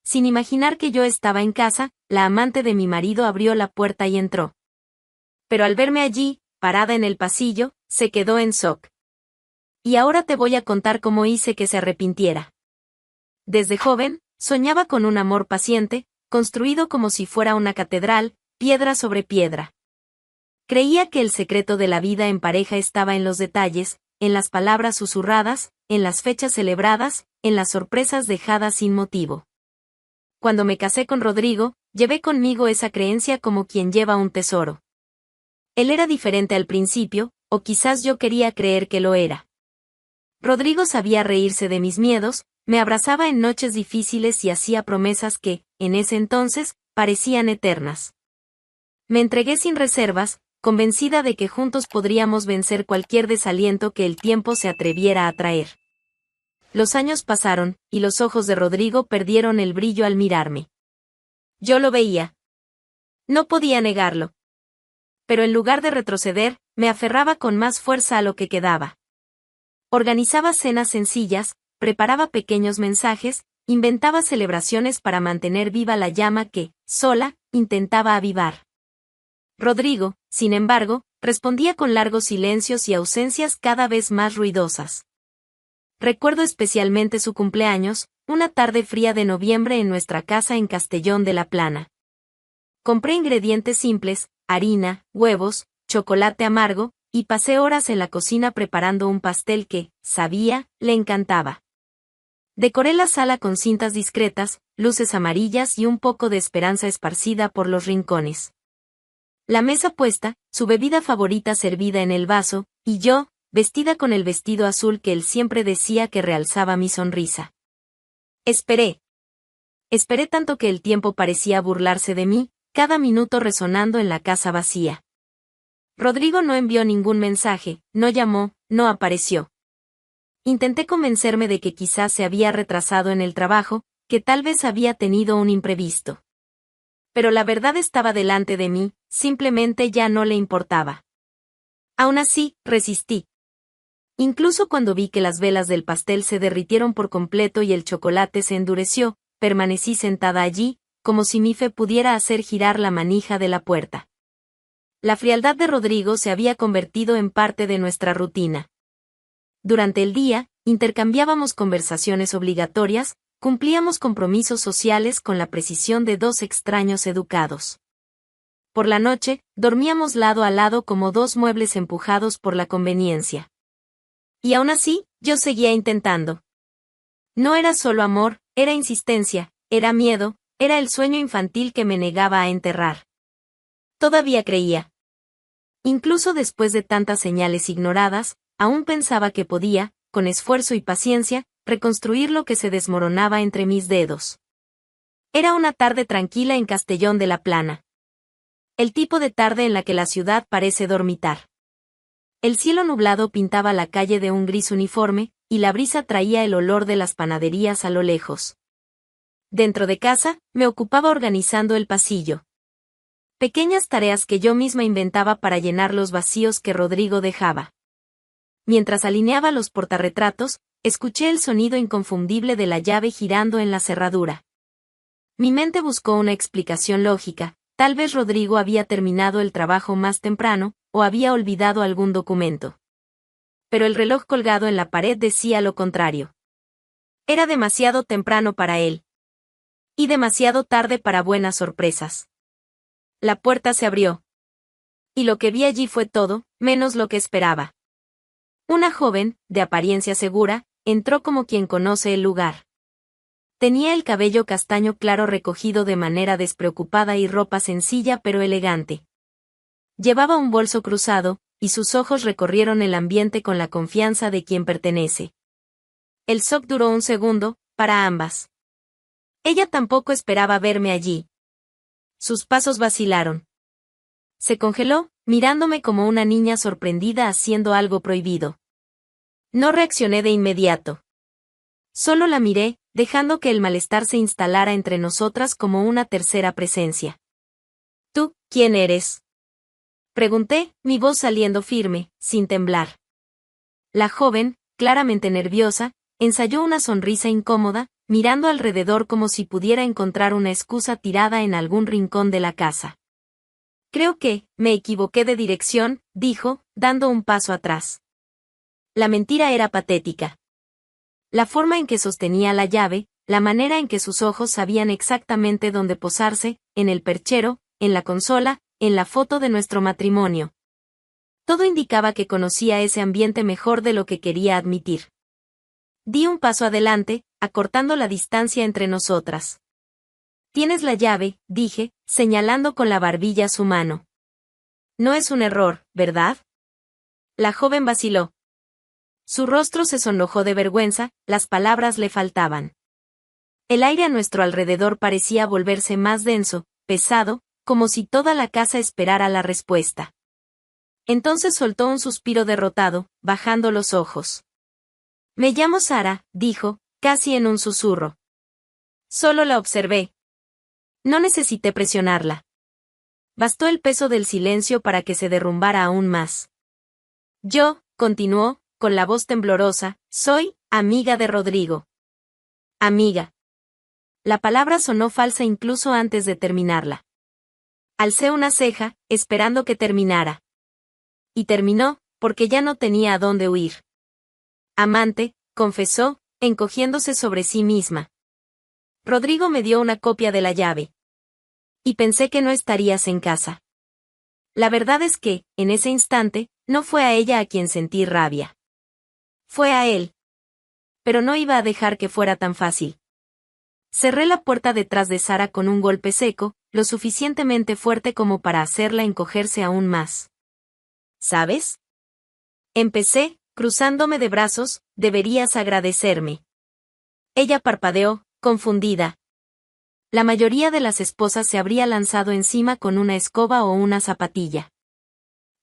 sin imaginar que yo estaba en casa, la amante de mi marido abrió la puerta y entró. Pero al verme allí, parada en el pasillo, se quedó en shock. Y ahora te voy a contar cómo hice que se arrepintiera. Desde joven, soñaba con un amor paciente, construido como si fuera una catedral, piedra sobre piedra. Creía que el secreto de la vida en pareja estaba en los detalles, en las palabras susurradas, en las fechas celebradas, en las sorpresas dejadas sin motivo. Cuando me casé con Rodrigo, llevé conmigo esa creencia como quien lleva un tesoro. Él era diferente al principio, o quizás yo quería creer que lo era. Rodrigo sabía reírse de mis miedos, me abrazaba en noches difíciles y hacía promesas que, en ese entonces, parecían eternas. Me entregué sin reservas, convencida de que juntos podríamos vencer cualquier desaliento que el tiempo se atreviera a traer. Los años pasaron, y los ojos de Rodrigo perdieron el brillo al mirarme. Yo lo veía. No podía negarlo. Pero en lugar de retroceder, me aferraba con más fuerza a lo que quedaba. Organizaba cenas sencillas, preparaba pequeños mensajes, inventaba celebraciones para mantener viva la llama que, sola, intentaba avivar. Rodrigo, sin embargo, respondía con largos silencios y ausencias cada vez más ruidosas. Recuerdo especialmente su cumpleaños, una tarde fría de noviembre en nuestra casa en Castellón de la Plana. Compré ingredientes simples, harina, huevos, chocolate amargo, y pasé horas en la cocina preparando un pastel que, sabía, le encantaba. Decoré la sala con cintas discretas, luces amarillas y un poco de esperanza esparcida por los rincones. La mesa puesta, su bebida favorita servida en el vaso, y yo, vestida con el vestido azul que él siempre decía que realzaba mi sonrisa. Esperé. Esperé tanto que el tiempo parecía burlarse de mí, cada minuto resonando en la casa vacía. Rodrigo no envió ningún mensaje, no llamó, no apareció. Intenté convencerme de que quizás se había retrasado en el trabajo, que tal vez había tenido un imprevisto. Pero la verdad estaba delante de mí, simplemente ya no le importaba. Aún así, resistí. Incluso cuando vi que las velas del pastel se derritieron por completo y el chocolate se endureció, permanecí sentada allí, como si mi fe pudiera hacer girar la manija de la puerta. La frialdad de Rodrigo se había convertido en parte de nuestra rutina. Durante el día, intercambiábamos conversaciones obligatorias, cumplíamos compromisos sociales con la precisión de dos extraños educados. Por la noche, dormíamos lado a lado como dos muebles empujados por la conveniencia. Y aún así, yo seguía intentando. No era solo amor, era insistencia, era miedo, era el sueño infantil que me negaba a enterrar. Todavía creía. Incluso después de tantas señales ignoradas, aún pensaba que podía, con esfuerzo y paciencia, reconstruir lo que se desmoronaba entre mis dedos. Era una tarde tranquila en Castellón de la Plana. El tipo de tarde en la que la ciudad parece dormitar. El cielo nublado pintaba la calle de un gris uniforme, y la brisa traía el olor de las panaderías a lo lejos. Dentro de casa, me ocupaba organizando el pasillo. Pequeñas tareas que yo misma inventaba para llenar los vacíos que Rodrigo dejaba. Mientras alineaba los portarretratos, escuché el sonido inconfundible de la llave girando en la cerradura. Mi mente buscó una explicación lógica, tal vez Rodrigo había terminado el trabajo más temprano, o había olvidado algún documento. Pero el reloj colgado en la pared decía lo contrario. Era demasiado temprano para él. Y demasiado tarde para buenas sorpresas. La puerta se abrió. Y lo que vi allí fue todo, menos lo que esperaba. Una joven, de apariencia segura, entró como quien conoce el lugar. Tenía el cabello castaño claro recogido de manera despreocupada y ropa sencilla pero elegante. Llevaba un bolso cruzado, y sus ojos recorrieron el ambiente con la confianza de quien pertenece. El shock duró un segundo, para ambas. Ella tampoco esperaba verme allí. Sus pasos vacilaron. Se congeló, mirándome como una niña sorprendida haciendo algo prohibido. No reaccioné de inmediato. Solo la miré, dejando que el malestar se instalara entre nosotras como una tercera presencia. ¿Tú, quién eres? Pregunté, mi voz saliendo firme, sin temblar. La joven, claramente nerviosa, ensayó una sonrisa incómoda, mirando alrededor como si pudiera encontrar una excusa tirada en algún rincón de la casa. Creo que, me equivoqué de dirección, dijo, dando un paso atrás. La mentira era patética. La forma en que sostenía la llave, la manera en que sus ojos sabían exactamente dónde posarse, en el perchero, en la consola, en la foto de nuestro matrimonio. Todo indicaba que conocía ese ambiente mejor de lo que quería admitir. Di un paso adelante, acortando la distancia entre nosotras. Tienes la llave, dije, señalando con la barbilla su mano. No es un error, ¿verdad? La joven vaciló. Su rostro se sonrojó de vergüenza, las palabras le faltaban. El aire a nuestro alrededor parecía volverse más denso, pesado, como si toda la casa esperara la respuesta. Entonces soltó un suspiro derrotado, bajando los ojos. Me llamo Sara, dijo, casi en un susurro. Solo la observé. No necesité presionarla. Bastó el peso del silencio para que se derrumbara aún más. Yo, continuó, con la voz temblorosa, soy amiga de Rodrigo. Amiga. La palabra sonó falsa incluso antes de terminarla. Alcé una ceja, esperando que terminara. Y terminó, porque ya no tenía a dónde huir. Amante, confesó, encogiéndose sobre sí misma. Rodrigo me dio una copia de la llave. Y pensé que no estarías en casa. La verdad es que, en ese instante, no fue a ella a quien sentí rabia. Fue a él. Pero no iba a dejar que fuera tan fácil. Cerré la puerta detrás de Sara con un golpe seco, lo suficientemente fuerte como para hacerla encogerse aún más. ¿Sabes? Empecé, cruzándome de brazos, deberías agradecerme. Ella parpadeó, confundida. La mayoría de las esposas se habría lanzado encima con una escoba o una zapatilla.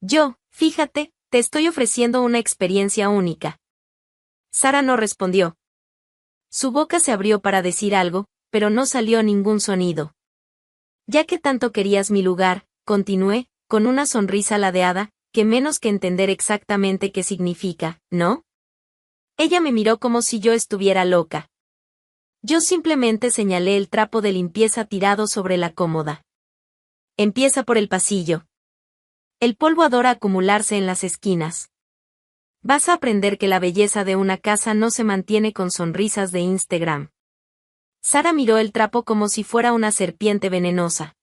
Yo, fíjate, te estoy ofreciendo una experiencia única. Sara no respondió. Su boca se abrió para decir algo, pero no salió ningún sonido. Ya que tanto querías mi lugar, continué, con una sonrisa ladeada, que menos que entender exactamente qué significa, ¿no? Ella me miró como si yo estuviera loca. Yo simplemente señalé el trapo de limpieza tirado sobre la cómoda. Empieza por el pasillo. El polvo adora acumularse en las esquinas. Vas a aprender que la belleza de una casa no se mantiene con sonrisas de Instagram. Sara miró el trapo como si fuera una serpiente venenosa.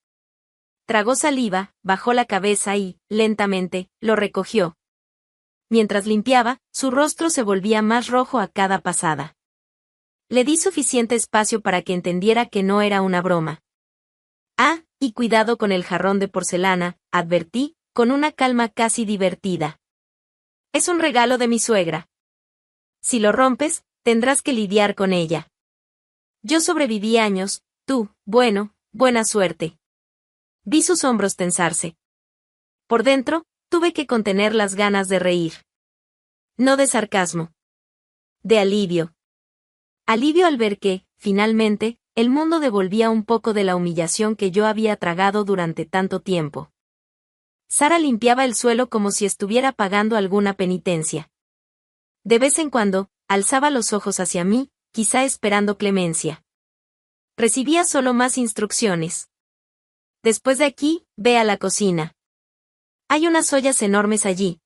Tragó saliva, bajó la cabeza y, lentamente, lo recogió. Mientras limpiaba, su rostro se volvía más rojo a cada pasada. Le di suficiente espacio para que entendiera que no era una broma. Ah, y cuidado con el jarrón de porcelana, advertí, con una calma casi divertida. Es un regalo de mi suegra. Si lo rompes, tendrás que lidiar con ella. Yo sobreviví años, tú, bueno, buena suerte. Vi sus hombros tensarse. Por dentro, tuve que contener las ganas de reír. No de sarcasmo. De alivio. Alivio al ver que, finalmente, el mundo devolvía un poco de la humillación que yo había tragado durante tanto tiempo. Sara limpiaba el suelo como si estuviera pagando alguna penitencia. De vez en cuando, alzaba los ojos hacia mí, quizá esperando clemencia. Recibía solo más instrucciones. Después de aquí, ve a la cocina. Hay unas ollas enormes allí.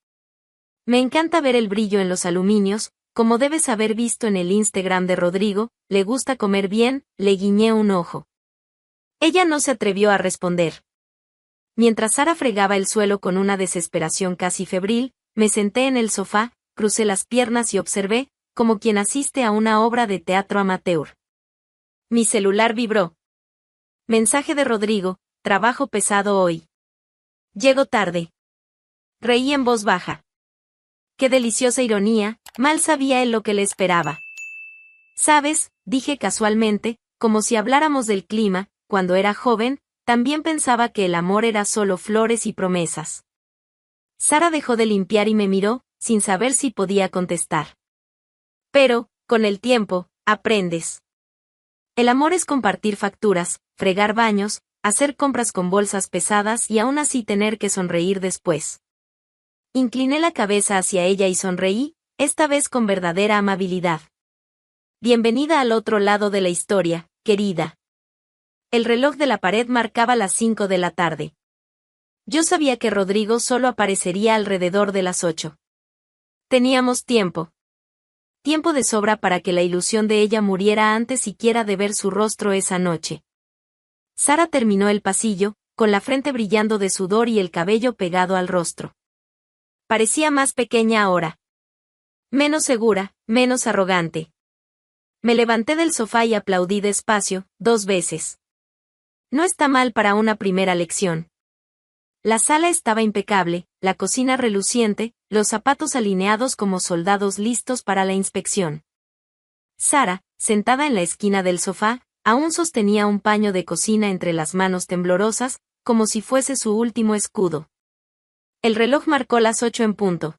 Me encanta ver el brillo en los aluminios, como debes haber visto en el Instagram de Rodrigo, le gusta comer bien, le guiñé un ojo. Ella no se atrevió a responder. Mientras Sara fregaba el suelo con una desesperación casi febril, me senté en el sofá, crucé las piernas y observé, como quien asiste a una obra de teatro amateur. Mi celular vibró. Mensaje de Rodrigo, trabajo pesado hoy. Llego tarde. Reí en voz baja. Qué deliciosa ironía, mal sabía él lo que le esperaba. ¿Sabes?, dije casualmente, como si habláramos del clima, cuando era joven, también pensaba que el amor era solo flores y promesas. Sara dejó de limpiar y me miró, sin saber si podía contestar. Pero, con el tiempo, aprendes. El amor es compartir facturas, fregar baños, hacer compras con bolsas pesadas y aún así tener que sonreír después. Incliné la cabeza hacia ella y sonreí, esta vez con verdadera amabilidad. Bienvenida al otro lado de la historia, querida. El reloj de la pared marcaba las 5 de la tarde. Yo sabía que Rodrigo solo aparecería alrededor de las 8. Teníamos tiempo. Tiempo de sobra para que la ilusión de ella muriera antes siquiera de ver su rostro esa noche. Sara terminó el pasillo, con la frente brillando de sudor y el cabello pegado al rostro. Parecía más pequeña ahora. Menos segura, menos arrogante. Me levanté del sofá y aplaudí despacio, 2 veces. No está mal para una primera lección. La sala estaba impecable, la cocina reluciente, los zapatos alineados como soldados listos para la inspección. Sara, sentada en la esquina del sofá, aún sostenía un paño de cocina entre las manos temblorosas, como si fuese su último escudo. El reloj marcó las 8 en punto.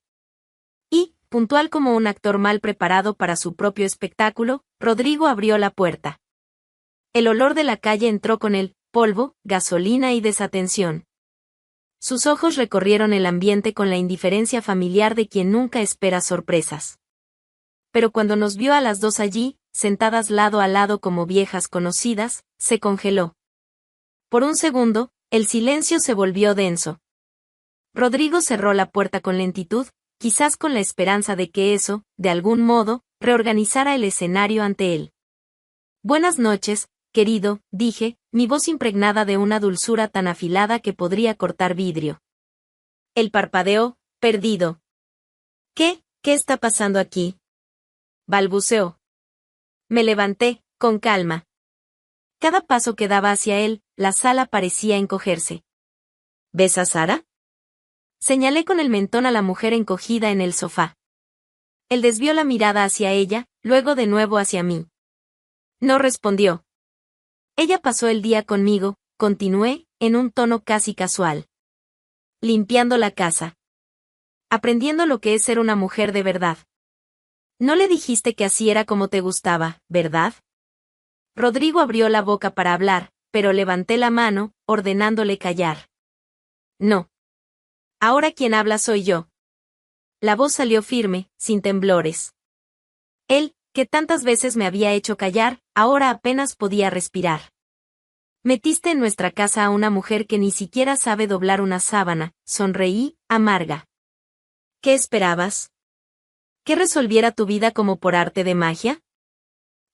Y, puntual como un actor mal preparado para su propio espectáculo, Rodrigo abrió la puerta. El olor de la calle entró con él, polvo, gasolina y desatención. Sus ojos recorrieron el ambiente con la indiferencia familiar de quien nunca espera sorpresas. Pero cuando nos vio a las 2 allí, sentadas lado a lado como viejas conocidas, se congeló. Por un segundo, el silencio se volvió denso. Rodrigo cerró la puerta con lentitud, quizás con la esperanza de que eso, de algún modo, reorganizara el escenario ante él. Buenas noches, querido, dije, mi voz impregnada de una dulzura tan afilada que podría cortar vidrio. Él parpadeó, perdido. ¿Qué está pasando aquí?, balbuceó. Me levanté, con calma. Cada paso que daba hacia él, la sala parecía encogerse. ¿Ves a Sara?, señalé con el mentón a la mujer encogida en el sofá. Él desvió la mirada hacia ella, luego de nuevo hacia mí. No respondió. Ella pasó el día conmigo, continué, en un tono casi casual. Limpiando la casa. Aprendiendo lo que es ser una mujer de verdad. No le dijiste que así era como te gustaba, ¿verdad? Rodrigo abrió la boca para hablar, pero levanté la mano, ordenándole callar. No. Ahora quien habla soy yo. La voz salió firme, sin temblores. Él, que tantas veces me había hecho callar, ahora apenas podía respirar. Metiste en nuestra casa a una mujer que ni siquiera sabe doblar una sábana, sonreí, amarga. ¿Qué esperabas? ¿Que resolviera tu vida como por arte de magia?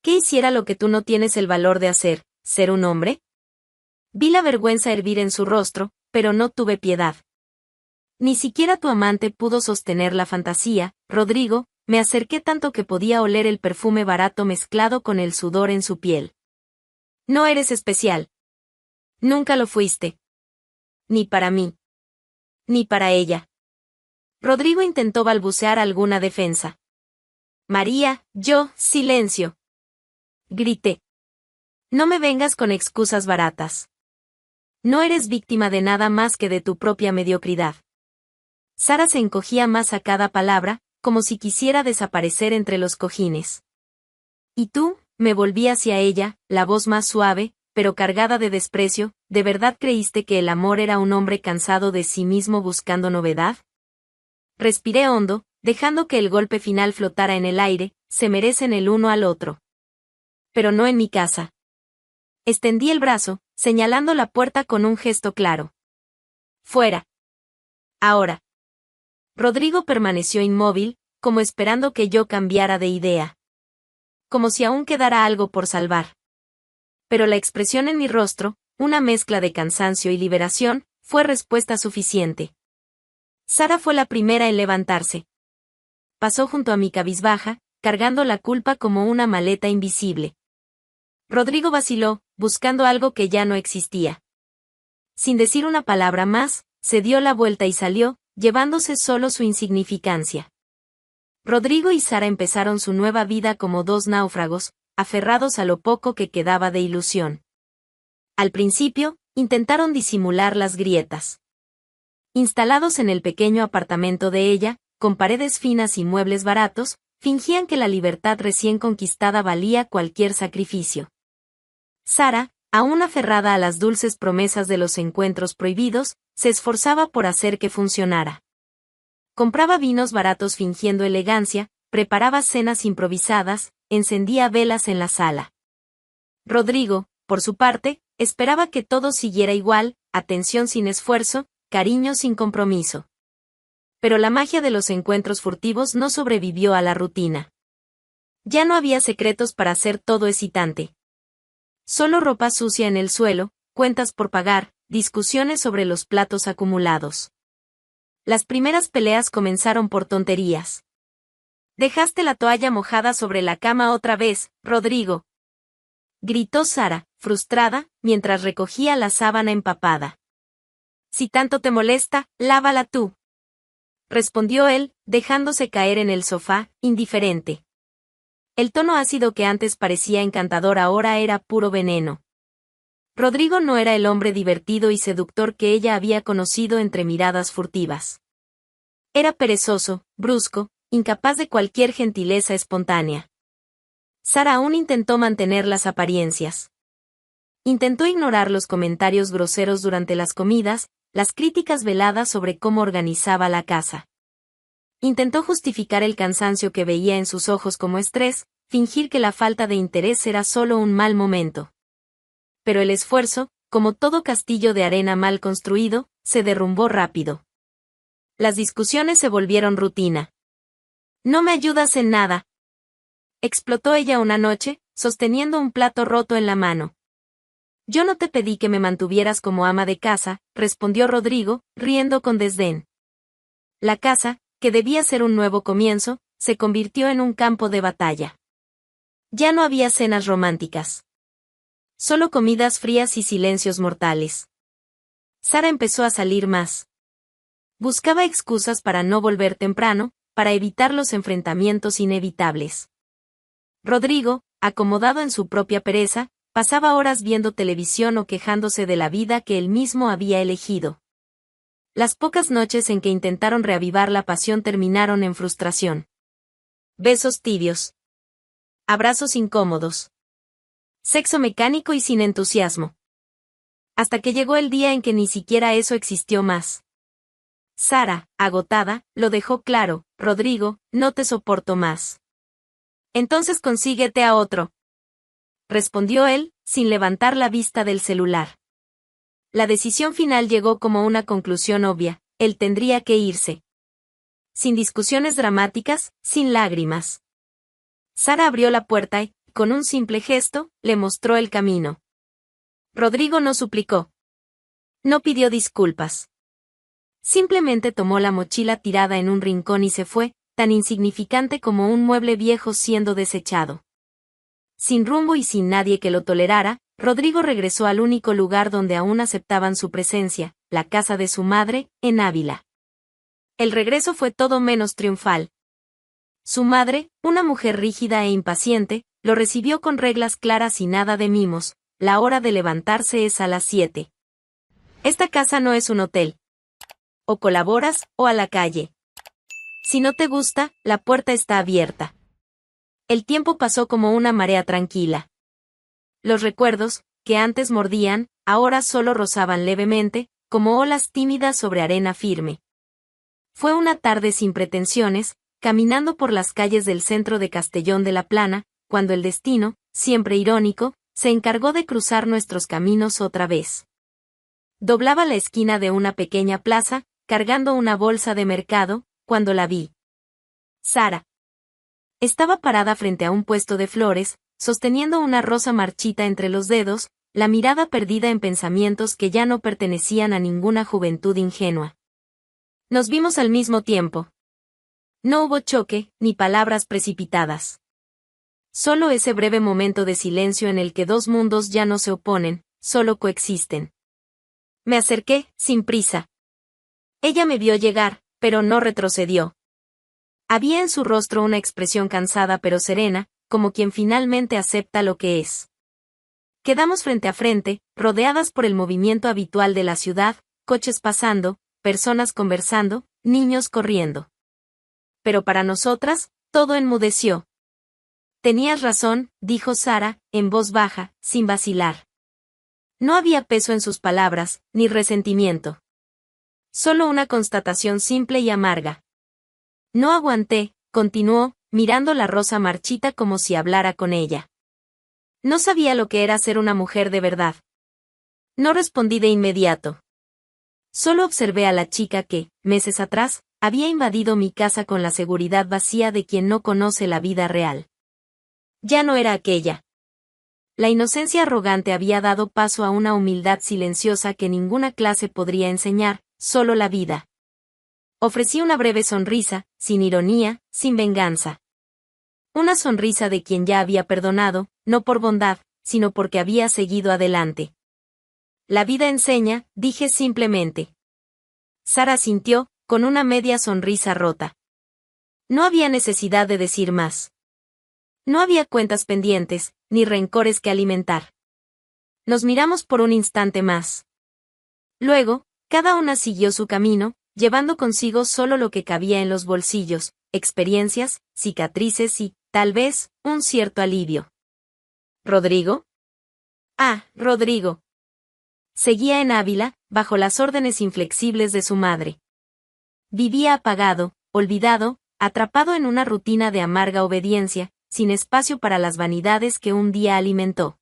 ¿Que hiciera lo que tú no tienes el valor de hacer, ser un hombre? Vi la vergüenza hervir en su rostro, pero no tuve piedad. Ni siquiera tu amante pudo sostener la fantasía, Rodrigo. Me acerqué tanto que podía oler el perfume barato mezclado con el sudor en su piel. No eres especial. Nunca lo fuiste. Ni para mí. Ni para ella. Rodrigo intentó balbucear alguna defensa. María, silencio. Grité. No me vengas con excusas baratas. No eres víctima de nada más que de tu propia mediocridad. Sara se encogía más a cada palabra, como si quisiera desaparecer entre los cojines. ¿Y tú? Me volví hacia ella, la voz más suave, pero cargada de desprecio. ¿De verdad creíste que el amor era un hombre cansado de sí mismo buscando novedad? Respiré hondo, dejando que el golpe final flotara en el aire. Se merecen el uno al otro. Pero no en mi casa. Extendí el brazo, señalando la puerta con un gesto claro. Fuera. Ahora. Rodrigo permaneció inmóvil, como esperando que yo cambiara de idea. Como si aún quedara algo por salvar. Pero la expresión en mi rostro, una mezcla de cansancio y liberación, fue respuesta suficiente. Sara fue la primera en levantarse. Pasó junto a mi cabizbaja, cargando la culpa como una maleta invisible. Rodrigo vaciló, buscando algo que ya no existía. Sin decir una palabra más, se dio la vuelta y salió, llevándose solo su insignificancia. Rodrigo y Sara empezaron su nueva vida como 2 náufragos, aferrados a lo poco que quedaba de ilusión. Al principio, intentaron disimular las grietas. Instalados en el pequeño apartamento de ella, con paredes finas y muebles baratos, fingían que la libertad recién conquistada valía cualquier sacrificio. Sara, aún aferrada a las dulces promesas de los encuentros prohibidos, se esforzaba por hacer que funcionara. Compraba vinos baratos fingiendo elegancia, preparaba cenas improvisadas, encendía velas en la sala. Rodrigo, por su parte, esperaba que todo siguiera igual, atención sin esfuerzo, cariño sin compromiso. Pero la magia de los encuentros furtivos no sobrevivió a la rutina. Ya no había secretos para hacer todo excitante. Solo ropa sucia en el suelo, cuentas por pagar, discusiones sobre los platos acumulados. Las primeras peleas comenzaron por tonterías. «Dejaste la toalla mojada sobre la cama otra vez, Rodrigo», gritó Sara, frustrada, mientras recogía la sábana empapada. «Si tanto te molesta, lávala tú», respondió él, dejándose caer en el sofá, indiferente. El tono ácido que antes parecía encantador ahora era puro veneno. Rodrigo no era el hombre divertido y seductor que ella había conocido entre miradas furtivas. Era perezoso, brusco, incapaz de cualquier gentileza espontánea. Sara aún intentó mantener las apariencias. Intentó ignorar los comentarios groseros durante las comidas, las críticas veladas sobre cómo organizaba la casa. Intentó justificar el cansancio que veía en sus ojos como estrés, fingir que la falta de interés era solo un mal momento. Pero el esfuerzo, como todo castillo de arena mal construido, se derrumbó rápido. Las discusiones se volvieron rutina. «No me ayudas en nada», explotó ella una noche, sosteniendo un plato roto en la mano. «Yo no te pedí que me mantuvieras como ama de casa», respondió Rodrigo, riendo con desdén. La casa, que debía ser un nuevo comienzo, se convirtió en un campo de batalla. Ya no había cenas románticas. Solo comidas frías y silencios mortales. Sara empezó a salir más. Buscaba excusas para no volver temprano, para evitar los enfrentamientos inevitables. Rodrigo, acomodado en su propia pereza, pasaba horas viendo televisión o quejándose de la vida que él mismo había elegido. Las pocas noches en que intentaron reavivar la pasión terminaron en frustración. Besos tibios. Abrazos incómodos. Sexo mecánico y sin entusiasmo. Hasta que llegó el día en que ni siquiera eso existió más. Sara, agotada, lo dejó claro: «Rodrigo, no te soporto más». «Entonces consíguete a otro», respondió él, sin levantar la vista del celular. La decisión final llegó como una conclusión obvia: él tendría que irse. Sin discusiones dramáticas, sin lágrimas. Sara abrió la puerta y, con un simple gesto, le mostró el camino. Rodrigo no suplicó. No pidió disculpas. Simplemente tomó la mochila tirada en un rincón y se fue, tan insignificante como un mueble viejo siendo desechado. Sin rumbo y sin nadie que lo tolerara, Rodrigo regresó al único lugar donde aún aceptaban su presencia, la casa de su madre, en Ávila. El regreso fue todo menos triunfal. Su madre, una mujer rígida e impaciente, lo recibió con reglas claras y nada de mimos: la hora de levantarse es a las 7. Esta casa no es un hotel. O colaboras, o a la calle. Si no te gusta, la puerta está abierta. El tiempo pasó como una marea tranquila. Los recuerdos, que antes mordían, ahora solo rozaban levemente, como olas tímidas sobre arena firme. Fue una tarde sin pretensiones, caminando por las calles del centro de Castellón de la Plana, cuando el destino, siempre irónico, se encargó de cruzar nuestros caminos otra vez. Doblaba la esquina de una pequeña plaza, cargando una bolsa de mercado, cuando la vi. Sara. Estaba parada frente a un puesto de flores, sosteniendo una rosa marchita entre los dedos, la mirada perdida en pensamientos que ya no pertenecían a ninguna juventud ingenua. Nos vimos al mismo tiempo. No hubo choque, ni palabras precipitadas. Solo ese breve momento de silencio en el que dos mundos ya no se oponen, solo coexisten. Me acerqué, sin prisa. Ella me vio llegar, pero no retrocedió. Había en su rostro una expresión cansada pero serena, como quien finalmente acepta lo que es. Quedamos frente a frente, rodeadas por el movimiento habitual de la ciudad, coches pasando, personas conversando, niños corriendo. Pero para nosotras, todo enmudeció. Tenías razón, dijo Sara, en voz baja, sin vacilar. No había peso en sus palabras, ni resentimiento. Solo una constatación simple y amarga. No aguanté, continuó, mirando la rosa marchita como si hablara con ella. No sabía lo que era ser una mujer de verdad. No respondí de inmediato. Solo observé a la chica que, meses atrás, había invadido mi casa con la seguridad vacía de quien no conoce la vida real. Ya no era aquella. La inocencia arrogante había dado paso a una humildad silenciosa que ninguna clase podría enseñar, solo la vida. Ofrecí una breve sonrisa, sin ironía, sin venganza. Una sonrisa de quien ya había perdonado, no por bondad, sino porque había seguido adelante. La vida enseña, dije simplemente. Sara asintió, con una media sonrisa rota. No había necesidad de decir más. No había cuentas pendientes, ni rencores que alimentar. Nos miramos por un instante más. Luego, cada una siguió su camino, llevando consigo solo lo que cabía en los bolsillos, experiencias, cicatrices y, tal vez, un cierto alivio. ¿Rodrigo? Ah, Rodrigo. Seguía en Ávila, bajo las órdenes inflexibles de su madre. Vivía apagado, olvidado, atrapado en una rutina de amarga obediencia, sin espacio para las vanidades que un día alimentó.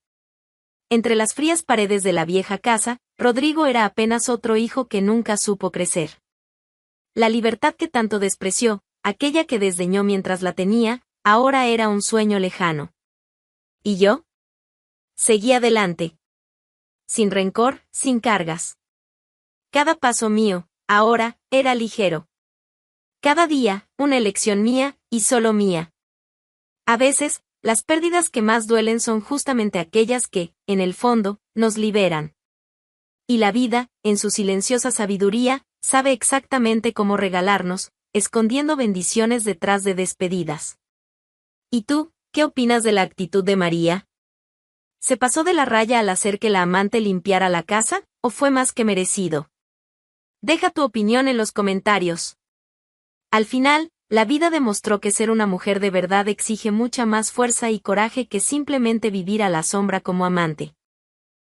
Entre las frías paredes de la vieja casa, Rodrigo era apenas otro hijo que nunca supo crecer. La libertad que tanto despreció, aquella que desdeñó mientras la tenía, ahora era un sueño lejano. ¿Y yo? Seguí adelante. Sin rencor, sin cargas. Cada paso mío, ahora, era ligero. Cada día, una elección mía, y solo mía. A veces, las pérdidas que más duelen son justamente aquellas que, en el fondo, nos liberan. Y la vida, en su silenciosa sabiduría, sabe exactamente cómo regalarnos, escondiendo bendiciones detrás de despedidas. ¿Y tú, qué opinas de la actitud de María? ¿Se pasó de la raya al hacer que la amante limpiara la casa, o fue más que merecido? Deja tu opinión en los comentarios. Al final, la vida demostró que ser una mujer de verdad exige mucha más fuerza y coraje que simplemente vivir a la sombra como amante.